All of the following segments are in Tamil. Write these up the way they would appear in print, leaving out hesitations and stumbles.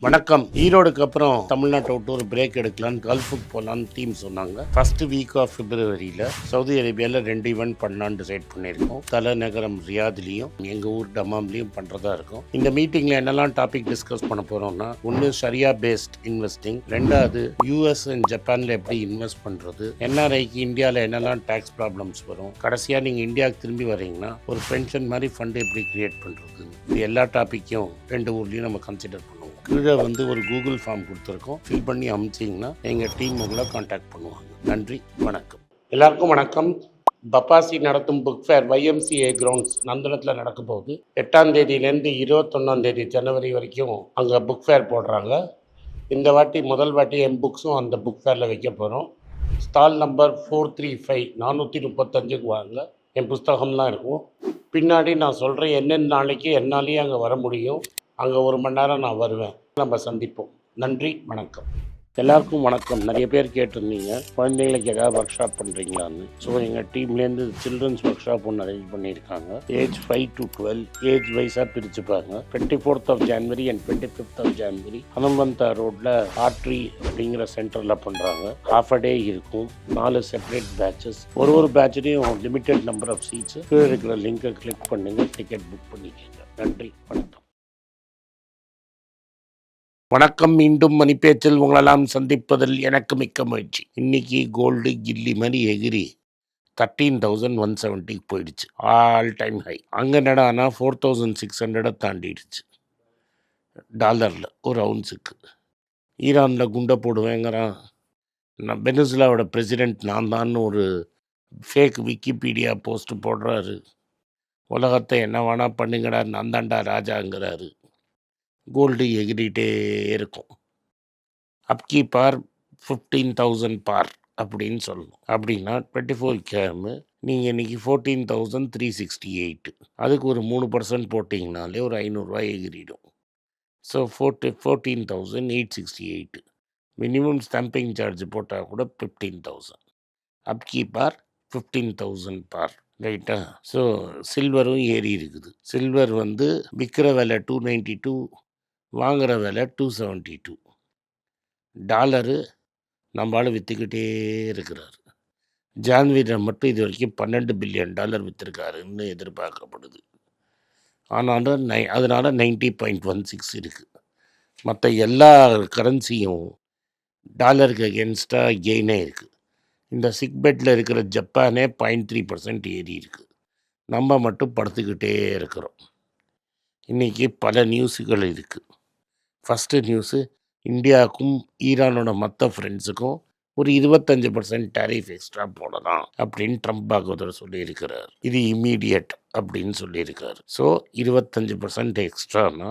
வணக்கம். ஈரோடுக்கு அப்புறம் தமிழ்நாட்டை விட்டு ஒரு பிரேக் எடுக்கலான்னு கல்ஃபுக்கு போகலான்னு டீம் சொன்னாங்க. ஃபர்ஸ்ட் வீக் ஆஃப் பிப்ரவரியில் சவுதி அரேபியாவில் 2 ஈவெண்ட் பண்ணலான்னு டிசைட் பண்ணியிருக்கோம். தலைநகரம் ரியாத்லையும் எங்கள் ஊர் டமாம்லையும் பண்ணுறதா இருக்கும். இந்த மீட்டிங்கில் என்னெல்லாம் டாபிக் டிஸ்கஸ் பண்ண போகிறோம்னா, ஒன்று ஷரியா பேஸ்ட் இன்வெஸ்டிங், ரெண்டாவது யூஎஸ் அண்ட் ஜப்பானில் எப்படி இன்வெஸ்ட் பண்ணுறது, என்ஆர்ஐக்கு இந்தியாவில் என்னெல்லாம் டேக்ஸ் ப்ராப்ளம்ஸ் வரும், கடைசியாக நீங்கள் இந்தியாவுக்கு திரும்பி வரீங்கன்னா ஒரு பென்ஷன் மாதிரி ஃபண்டு எப்படி கிரியேட் பண்ணுறது, இது எல்லா டாப்பிக்கும் 2 ஊர்லேயும் நம்ம கன்சிடர் பண்ணுவோம். கீழே ஒரு கூகுள் ஃபார்ம் கொடுத்துருக்கோம். ஃபில் பண்ணி அனுப்பிச்சிங்கன்னா எங்கள் டீம் உங்களை காண்டாக்ட் பண்ணுவாங்க. நன்றி, வணக்கம். எல்லாருக்கும் வணக்கம். பப்பாசி நடத்தும் புக் ஃபேர் YMCA கிரவுண்ட்ஸ் நந்தனத்தில் நடக்க போகுது. 8ஆம் தேதியிலேருந்து 21ஆம் தேதி ஜனவரி வரைக்கும் அங்கே புக் ஃபேர் போடுறாங்க. இந்த வாட்டி முதல் வாட்டி என் புக்ஸும் அந்த புக் ஃபேரில் வைக்க போகிறோம். ஸ்டால் நம்பர் 435 435க்கு வாங்க. என் புஸ்தகம்லாம் இருக்கும். பின்னாடி நான் சொல்கிறேன் என்னென்ன நாளைக்கு என்னாலேயே அங்கே வர முடியும். அங்கே 1 மணி நேரம் நான் வருவேன். நம்ம சந்திப்போம். நன்றி, வணக்கம். எல்லாருக்கும் வணக்கம். நிறைய பேர் கேட்டிருந்தீங்க குழந்தைங்களுக்கு ஏதாவது ஒர்க் ஷாப் பண்ணுறீங்களான்னு. ஸோ எங்கள் டீம்லேருந்து சில்ட்ரன்ஸ் ஒர்க் ஷாப் ஒன்று அரேஞ்ச் பண்ணியிருக்காங்க. ஏஜ் 5 to 12 ஏஜ் வைஸாக பிரிச்சுப்பாங்க. 24th of January and 25th of January Hanumantha ரோட்டில் ஆர்ட்ரி அப்படிங்கிற சென்டரில் பண்ணுறாங்க. ஹாஃப் அ டே இருக்கும். 4 செப்பரேட் பேட்சஸ். ஒரு பேட்ச்லேயும் லிமிட்டெட் நம்பர் ஆஃப் சீட்ஸ். கீழே இருக்கிற லிங்கை கிளிக் பண்ணுங்கள், டிக்கெட் புக் பண்ணிக்கோங்க. நன்றி, வணக்கம். வணக்கம். மீண்டும் மணிப்பேச்சில் உங்களெல்லாம் சந்திப்பதில் எனக்கு மிக்க மகிழ்ச்சி. இன்னைக்கு கோல்டு கில்லி மாதிரி எகிரி 13,170 போயிடுச்சு. All time high. அங்கே என்னடானா 4,600 தாண்டிடுச்சு டாலரில் ஒரு அவுன்ஸுக்கு. ஈரானில் குண்டை போடுவேங்கிறான். நான் வெனிசுலாவோட பிரசிடெண்ட் நான் தான் ஒரு ஃபேக் விக்கிபீடியா போஸ்ட் போடுறாரு. உலகத்தை என்ன வேணா பண்ணுங்கடா, நான் தாண்டா ராஜாங்கிறாரு. கோல்டு எகிரிட்டே இருக்கும். அப்கி பார் 15,000 பார் அப்படின்னு சொல்லணும். அப்படின்னா 24 கேமு நீங்கள் இன்றைக்கி 14,368. அதுக்கு ஒரு 3% போட்டிங்கனாலே ஒரு 500 எகிரிடும். ஸோ 14,868. மினிமம் ஸ்டாம்பிங் சார்ஜ் போட்டால் கூட 15,000. அப்கி பார் 15,000 பார். ரைட்டா? ஸோ சில்வரும் ஏறி இருக்குது. சில்வர் விற்கிற விலை 292, வாங்குகிற விலை 272. டாலரு நம்மளால் விற்றுக்கிட்டே இருக்கிறார். ஜான்வரியில் மட்டும் இது வரைக்கும் $12 பில்லியன் விற்றுருக்காருன்னு எதிர்பார்க்கப்படுது. ஆனாலும் அதனால் 90.16 இருக்குது. மற்ற எல்லா கரன்சியும் டாலருக்கு அகேன்ஸ்டாக கெயினே இருக்குது. இந்த சிக்பெட்டில் இருக்கிற ஜப்பானே 0.3% ஏறி இருக்குது. நம்ம மட்டும் படுத்துக்கிட்டே இருக்கிறோம். இன்றைக்கி பல நியூஸுகள் இருக்குது. ஃபஸ்ட்டு நியூஸு, இந்தியாவுக்கும் ஈரானோட மற்ற ஃப்ரெண்ட்ஸுக்கும் ஒரு 25% டேரிஃப் எக்ஸ்ட்ரா போடலாம் அப்படின்னு ட்ரம்ப் பாகவதர் சொல்லியிருக்கிறார். இது இம்மீடியட் அப்படின்னு சொல்லியிருக்காரு. ஸோ 25% எக்ஸ்ட்ரானா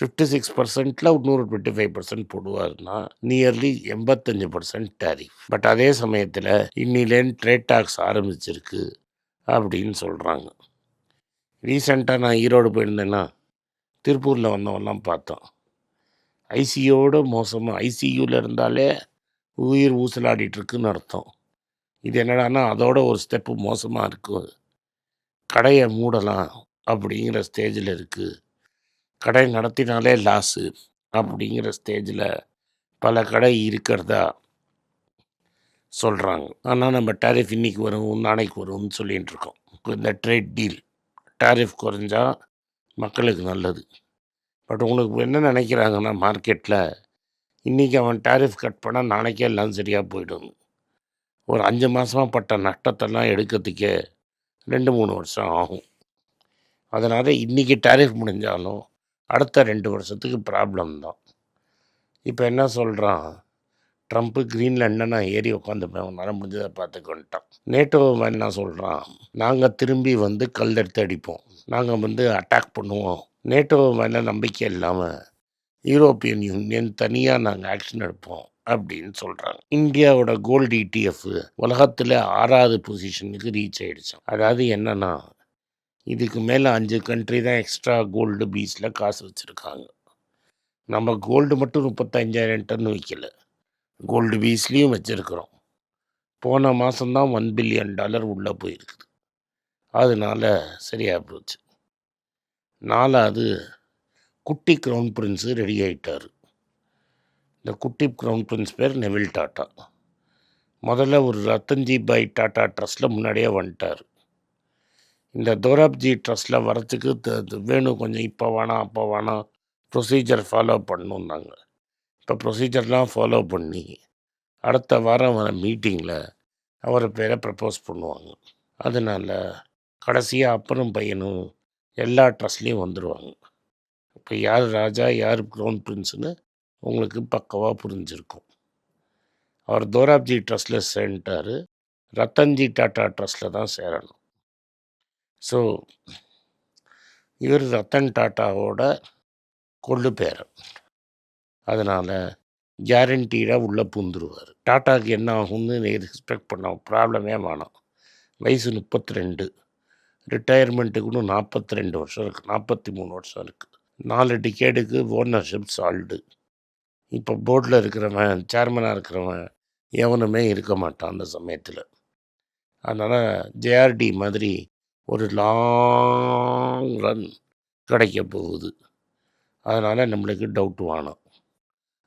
56%ல் இன்னொரு 25% போடுவார்னா நியர்லி 85% டேரிஃப். பட் அதே சமயத்தில் இன்னிலேருந்து ட்ரேட் டாக்ஸ் ஆரம்பிச்சிருக்கு அப்படின்னு சொல்கிறாங்க. ரீசெண்டாக நான் ஈரோடு போயிருந்தேன்னா திருப்பூரில் வந்தவெல்லாம் பார்த்தோம். ஐசியூவோட மோசமாக, ஐசியூவில் இருந்தாலே உயிர் ஊசலாடிட்டுருக்குன்னு அர்த்தம். இது என்னடானா அதோட ஒரு ஸ்டெப்பு மோசமாக இருக்குது. கடையை மூடலாம் அப்படிங்கிற ஸ்டேஜில் இருக்குது. கடை நடத்தினாலே லாஸு அப்படிங்கிற ஸ்டேஜில் பல கடை இருக்கிறதா சொல்கிறாங்க. ஆனால் நம்ம டேரிஃப் இன்றைக்கி வரும் நாளைக்கு வரும்னு சொல்லிகிட்டு இருக்கோம். இந்த ட்ரேட் டீல் டேரிஃப் குறைஞ்சா மக்களுக்கு நல்லது. பட் உங்களுக்கு என்ன நினைக்கிறாங்கன்னா மார்க்கெட்டில் இன்றைக்கி அவன் டேரிஃப் கட் பண்ணால் நாளைக்கே எல்லாம் சரியாக போயிடும். ஒரு 5 மாதமாக பட்ட நஷ்டத்தெல்லாம் எடுக்கிறதுக்கே 2-3 வருஷம் ஆகும். அதனால் இன்றைக்கி டேரிஃப் முடிஞ்சாலும் அடுத்த 2 வருஷத்துக்கு ப்ராப்ளம் தான். இப்போ என்ன சொல்கிறான் ட்ரம்ப்பு, கிரீன்லாண்டை நான் ஏறி உட்காந்துப்பேன், உன்னால் முடிஞ்சதை பார்த்துக்கொண்டான். நேட்டோ என்ன சொல்கிறான், நாங்கள் திரும்பி கல் எடுத்து அடிப்போம், நாங்கள் அட்டாக் பண்ணுவோம். நேட்டோ மேலே நம்பிக்கை இல்லாமல் யூரோப்பியன் யூனியன் தனியாக நாங்கள் ஆக்ஷன் எடுப்போம் அப்படின்னு சொல்கிறாங்க. இந்தியாவோட கோல்டு ETF உலகத்தில் 6வது பொசிஷனுக்கு ரீச் ஆகிடுச்சோம். அதாவது என்னென்னா இதுக்கு மேலே 5 கண்ட்ரி தான் எக்ஸ்ட்ரா கோல்டு பீஸில் காசு வச்சுருக்காங்க. நம்ம கோல்டு மட்டும் 35,000 டன் வைக்கல, கோல்டு பீஸ்லேயும் வச்சுருக்கிறோம். போன மாதம்தான் $1 பில்லியன் உள்ளே போயிருக்குது. அதனால சரியாக போச்சு. 4வது குட்டி க்ரௌன் பிரின்ஸு ரெடி ஆகிட்டார். இந்த குட்டி க்ரௌன் பிரின்ஸ் பேர் நெவில் டாட்டா. முதல்ல ஒரு ரத்தன்ஜி பாய் டாட்டா ட்ரஸ்ட்டில் முன்னாடியே வந்துட்டார். இந்த தோராப்ஜி ட்ரஸ்ட்டில் வரத்துக்கு வேணும் கொஞ்சம் இப்போ வேணாம் அப்போ வேணாம் ப்ரொசீஜர் ஃபாலோ பண்ணணுன்னாங்க. இப்போ ப்ரொசீஜர்லாம் ஃபாலோ பண்ணி அடுத்த வாரம் வர மீட்டிங்கில் அவர் பேரை ப்ரப்போஸ் பண்ணுவாங்க. அதனால் கடைசியாக அப்பனும் பையனும் எல்லா ட்ரஸ்ட்லேயும் வந்துடுவாங்க. இப்போ யார் ராஜா யார் க்ரௌன் பிரின்ஸுன்னு உங்களுக்கு பக்கவாக புரிஞ்சிருக்கும். அவர் தோராப்ஜி ட்ரஸ்ட்டில் சேர்ந்துட்டார். ரத்தன்ஜி டாட்டா ட்ரஸ்ட்டில் தான் சேரணும். ஸோ இவர் ரத்தன் டாட்டாவோட கொள்ளு பேரன். அதனால் கேரண்டீடாக உள்ளே பூந்துருவார். டாட்டாவுக்கு என்ன ஆகும்னு எக்ஸ்பெக்ட் பண்ண ப்ராப்ளமே வேணாம். வயசு 32, ரிட்டையர்மெண்ட்டுக்கு இன்னும் 42 வருஷம் இருக்குது, 43 வருஷம் இருக்குது. 4 டிகேடுக்கு ஓனர்ஷிப் சால்டு. இப்போ போர்டில் இருக்கிறவன் சேர்மனாக இருக்கிறவன் எவனுமே இருக்க மாட்டான் அந்த சமயத்தில். அதனால் ஜேஆர்டி மாதிரி ஒரு லாங் ரன் கிடைக்க போகுது. அதனால் நம்மளுக்கு டவுட் வேணும்.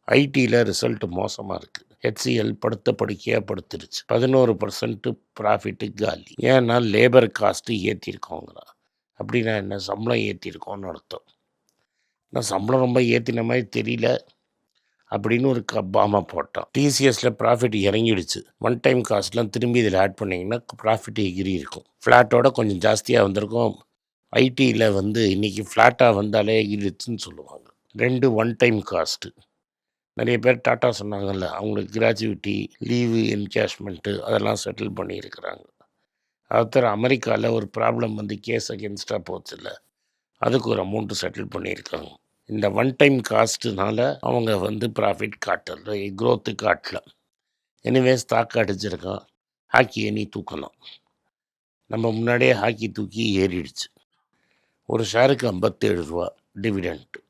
ஐடியில் ரிசல்ட் மோசமாக இருக்குது. ஹெச்சிஎல் படுத்த படுக்கையாக படுத்துருச்சு. 11% ப்ராஃபிட்டு காலி. ஏன்னா லேபர் காஸ்ட்டு ஏற்றிருக்கோங்கிறா. அப்படின்னா என்ன, சம்பளம் ஏற்றிருக்கோன்னு அர்த்தம். நான் சம்பளம் ரொம்ப ஏற்றின மாதிரி தெரியல அப்படின்னு ஒரு பாமா போட்டான். டிசிஎஸில் ப்ராஃபிட் இறங்கிடுச்சு. ஒன் டைம் காஸ்ட்லாம் திரும்பி இதில் ஆட் பண்ணிங்கன்னா ப்ராஃபிட் எகிரி இருக்கும். ஃப்ளாட்டோட கொஞ்சம் ஜாஸ்தியாக வந்திருக்கும். ஐடியில் இன்றைக்கி ஃப்ளாட்டாக வந்தாலே எகிரிச்சுன்னு சொல்லுவாங்க. 2 ஒன் டைம் காஸ்ட்டு. நிறைய பேர் டாட்டா சொன்னாங்கல்ல, அவங்களுக்கு கிராஜுவிட்டி லீவு என்கேஷ்மெண்ட்டு அதெல்லாம் செட்டில் பண்ணியிருக்கிறாங்க. அதுத்தர அமெரிக்காவில் ஒரு ப்ராப்ளம் கேஸ் அகேன்ஸ்டாக போச்சு இல்லை, அதுக்கு ஒரு அமௌண்ட்டு செட்டில் பண்ணியிருக்காங்க. இந்த ஒன் டைம் காஸ்ட்டுனால அவங்க ப்ராஃபிட் காட்டல, க்ரோத்து காட்டல. எனிவேஸ் தாக்க அடிச்சிருக்கான். ஹாக்கியை நீ தூக்கலாம். நம்ம முன்னாடியே ஹாக்கி தூக்கி ஏறிடுச்சு. ஒரு ஷேருக்கு 57 ரூபா டிவிடெண்ட்டு.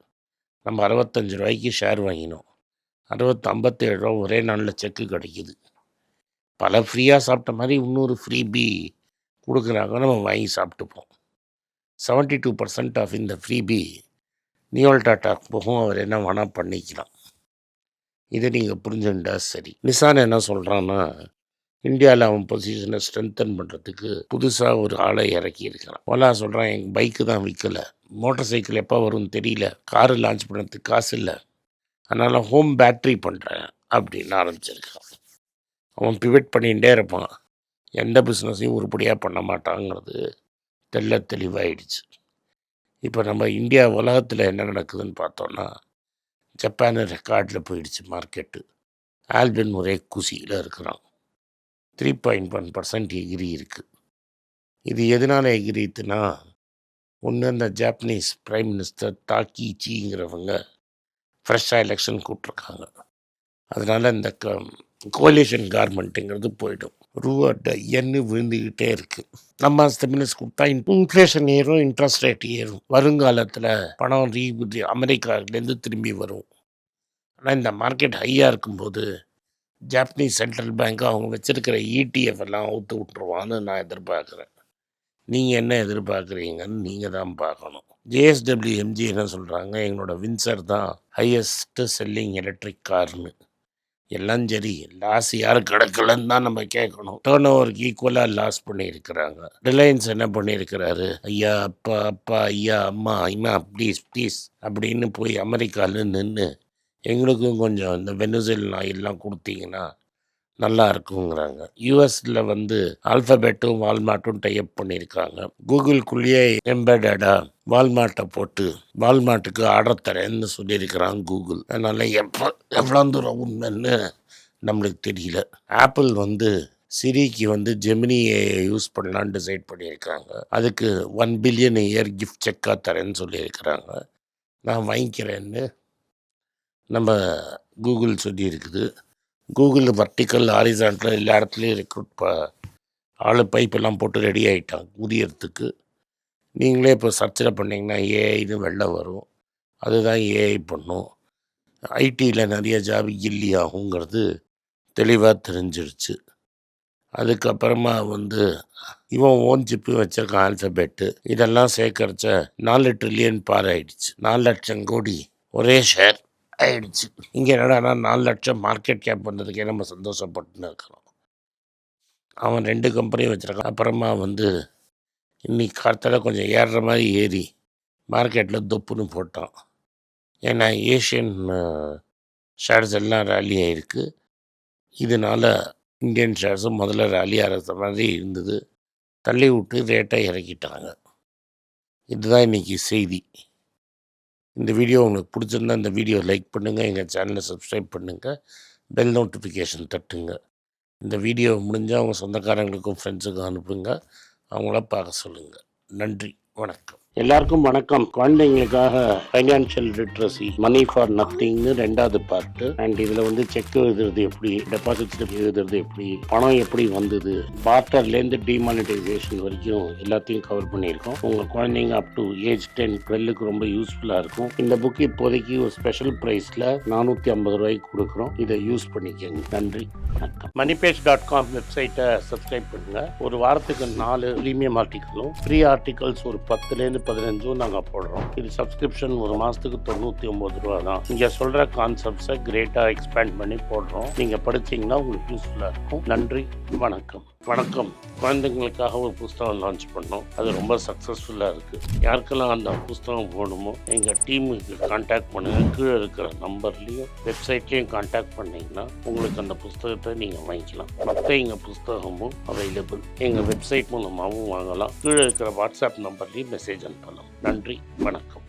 நம்ம 65 ரூபாய்க்கு ஷேர் வாங்கினோம். 57 ரூபா ஒரே நாளில் செக்கு கிடைக்கிது. பல ஃப்ரீயாக சாப்பிட்ட மாதிரி இன்னொரு ஃப்ரீ பி கொடுக்குறாங்க, நம்ம வாங்கி சாப்பிட்டுப்போம். 72% ஆஃப் இந்த ஃப்ரீ பி நியோல் டாட்டாக்கு போகும். அவர் என்ன வேணால் பண்ணிக்கலாம். இதை நீங்கள் புரிஞ்சுட்டா சரி. நிசான் என்ன சொல்கிறான்னா, இந்தியாவில் அவன் பொசிஷனை ஸ்ட்ரென்தன் பண்ணுறதுக்கு புதுசாக ஒரு ஆளை இறக்கி இருக்கிறான். ஓலா சொல்கிறான், எங்கள் பைக்கு தான் விற்கலை, மோட்டர் சைக்கிள் எப்போ வரும்னு தெரியல, காரு லான்ச் பண்ணுறதுக்கு காசு இல்லை, அதனால் ஹோம் பேட்ரி பண்ணுறேன் அப்படின்னு ஆரம்பிச்சிருக்கான். அவன் பிவட் பண்ணிகிட்டே இருப்பான். எந்த பிஸ்னஸையும் உருப்படியாக பண்ண மாட்டாங்கிறது தெளிவாயிடுச்சு. இப்போ நம்ம இந்தியா உலகத்தில் என்ன நடக்குதுன்னு பார்த்தோன்னா, ஜப்பான் ரெக்கார்டில் போயிடுச்சு மார்க்கெட்டு. ஆல்பின் ஒரே குசியில் இருக்கிறான். 3.1% எகிரி இருக்குது. இது எதனால் எகிரித்துனா, ஒன்று இந்த ஜாப்பனீஸ் பிரைம் மினிஸ்டர் தாக்கிச்சிங்கிறவங்க ஃப்ரெஷ்ஷாக எலெக்ஷன் கூப்பிட்ருக்காங்க. அதனால் இந்த கோலிஷன் கவர்மெண்ட்டுங்கிறது போயிடும். ரூபா எண்ணு விழுந்துக்கிட்டே இருக்குது. நம்ம ஸ்டெபிலிஸ் கொடுத்தா இன்ஃப்ளேஷன் ஏறும், இன்ட்ரெஸ்ட் ரேட் ஏறும். வருங்காலத்தில் பணம் அமெரிக்காவிலேருந்து திரும்பி வரும். ஆனால் இந்த மார்க்கெட் ஹையாக இருக்கும்போது ஜாப்பனீஸ் சென்ட்ரல் பேங்க் அவங்க வச்சுருக்கிற இடிஎஃப் எல்லாம் அவுத்து விட்ருவான்னு நான் எதிர்பார்க்குறேன். நீங்கள் என்ன எதிர்பார்க்குறீங்கன்னு நீங்கள் தான் பார்க்கணும். ஜேஎஸ்டபிள்யூஎம்ஜி என்ன சொல்கிறாங்க, எங்களோட வின்சர் தான் ஹையஸ்ட்டு செல்லிங் எலக்ட்ரிக் கார்னு. எல்லாம் சரி, லாஸ் யார் கிடக்கலன்னு தான் நம்ம கேட்கணும். டேர்ன் ஓவருக்கு ஈக்குவலாக லாஸ் பண்ணியிருக்கிறாங்க. ரிலையன்ஸ் என்ன பண்ணியிருக்கிறாரு, ஐயா அப்பா அப்பா ஐயா அம்மா ஐமா ப்ளீஸ் ப்ளீஸ் அப்படின்னு போய் அமெரிக்காவில் நின்று எங்களுக்கும் கொஞ்சம் இந்த வெனிசுலா எல்லாம் கொடுத்தீங்கன்னா நல்லா இருக்குங்கிறாங்க. யூஎஸில் ஆல்ஃபபெட்டும் வால்மார்ட்டும் டைப் பண்ணியிருக்காங்க. கூகுளுக்குள்ளேயே எம்பெடடாக வால்மார்ட்டை போட்டு வால்மார்ட்டுக்கு ஆர்டர் தரேன்னு சொல்லியிருக்கிறாங்க கூகுள். அதனால் எவ்வளோ தூரம் உண்மைன்னு நம்மளுக்கு தெரியல. ஆப்பிள் சிரிக்கு ஜெமினியை யூஸ் பண்ணலான்னு டிசைட் பண்ணியிருக்காங்க. அதுக்கு 1 பில்லியன் இயர் கிஃப்ட் செக்காக தரேன்னு சொல்லியிருக்கிறாங்க. நான் வாங்கிக்கிறேன்னு நம்ம கூகுள் சொல்லியிருக்குது. கூகுள் வர்டிக்கல் ஹாரிசான்டல் எல்லா இடத்துலையும் ரெக்ரூட் ஆள் பைப்பெல்லாம் போட்டு ரெடி ஆகிட்டாங்க ஊதியத்துக்கு. நீங்களே இப்போ சர்ச்சில் பண்ணிங்கன்னா ஏஐன்னு வெளில வரும். அதுதான் ஏஐ பண்ணும். ஐடியில் நிறைய ஜாப் கில்லி ஆகுங்கிறது தெளிவாக தெரிஞ்சிருச்சு. அதுக்கப்புறமா இவன் ஓன் சிப்பு வச்சிருக்கான் ஆல்ஃபபெட்டு. இதெல்லாம் சேர்க்கறச்ச 4 ட்ரில்லியன் பார் ஆயிடுச்சு. 4 லட்சம் கோடி ஒரே ஷேர் ஆயிடுச்சு. இங்கே என்னடானா 4 லட்சம் மார்க்கெட் கேப் வந்ததுக்கே நம்ம சந்தோஷப்பட்டுன்னு இருக்கிறோம். அவன் 2 கம்பெனியும் வச்சுருக்கான். அப்புறமா இன்னைக்கு காலத்தில் கொஞ்சம் ஏறுற மாதிரி ஏறி மார்க்கெட்டில் தொப்புன்னு போட்டான். ஏன்னா ஏஷியன் ஷேர்ஸ் எல்லாம் ரேலி ஆகிருக்கு. இதனால் இந்தியன் ஷேர்ஸும் முதல்ல ரேலி ஆகிற மாதிரி இருந்தது, தள்ளி விட்டு ரேட்டை இறக்கிட்டாங்க. இதுதான் இன்றைக்கி செய்தி. இந்த வீடியோ உங்களுக்கு பிடிச்சிருந்தா இந்த வீடியோ லைக் பண்ணுங்கள், எங்கள் சேனலை சப்ஸ்கிரைப் பண்ணுங்கள், பெல் நோட்டிஃபிகேஷன் தட்டுங்க. இந்த வீடியோ முடிஞ்சால் அவங்க சொந்தக்காரங்களுக்கும் ஃப்ரெண்ட்ஸுக்கும் அனுப்புங்க, அவங்கள பார்க்க சொல்லுங்கள். நன்றி, வணக்கம். எல்லாருக்கும் வணக்கம். குழந்தைங்களுக்காக ஃபைனான்ஷியல் லிட்ரஸி, மணி ஃபார் நத்திங்னு 2வது பார்ட்டு. அண்ட் இதில் செக் எழுதுறது எப்படி, டெபாசிட் ஸ்லிப் எழுதுறது எப்படி, பணம் எப்படி வந்தது, பார்ட்டர்லேருந்து டிமானிட்டைசேஷன் வரைக்கும் எல்லாத்தையும் கவர் பண்ணியிருக்கோம். உங்கள் குழந்தைங்க அப் டு ஏஜ் 10-12க்கு ரொம்ப யூஸ்ஃபுல்லாக இருக்கும். இந்த புக் இப்போதைக்கு ஒரு ஸ்பெஷல் ப்ரைஸில் 450 ரூபாய்க்கு கொடுக்குறோம். இதை யூஸ் பண்ணிக்கோங்க. நன்றி, வணக்கம். moneypage.com வெப்சைட்டை சப்ஸ்கிரைப் பண்ணுங்கள். ஒரு வாரத்துக்கு 4 ப்ரீமியம் ஆர்டிக்கலும் ஃப்ரீ ஆர்டிகல்ஸ் ஒரு 10லேருந்து 15 நாங்கள் போடுறோம். இது சப்ஸ்கிரிப்ஷன் ஒரு மாதத்துக்கு 99 ரூபா தான். இங்கே சொல்கிற கான்செப்ட்ஸை கிரேட்டாக எக்ஸ்பேண்ட் பண்ணி போடுறோம். நீங்கள் படிச்சிங்கன்னா உங்களுக்கு யூஸ்ஃபுல்லாக இருக்கும். நன்றி, வணக்கம். வணக்கம். குழந்தைங்களுக்காக ஒரு புஸ்தகம் லான்ச் பண்ணோம். அது ரொம்ப சக்ஸஸ்ஃபுல்லாக இருக்குது. யாருக்கெல்லாம் அந்த புஸ்தகம் போகணுமோ எங்கள் டீமுக்கு கான்டாக்ட் பண்ணுங்கள். கீழே இருக்கிற நம்பர்லேயும் வெப்சைட்லேயும் கான்டாக்ட் பண்ணிங்கன்னா உங்களுக்கு அந்த புஸ்தகத்தை நீங்கள் வாங்கிக்கலாம். மற்ற எங்கள் புஸ்தகமும் அவைலபிள். எங்கள் வெப்சைட் மூலமாகவும் வாங்கலாம். கீழே இருக்கிற வாட்ஸ்அப் நம்பர்லேயும் மெசேஜ் அனுப்பலாம். நன்றி, வணக்கம்.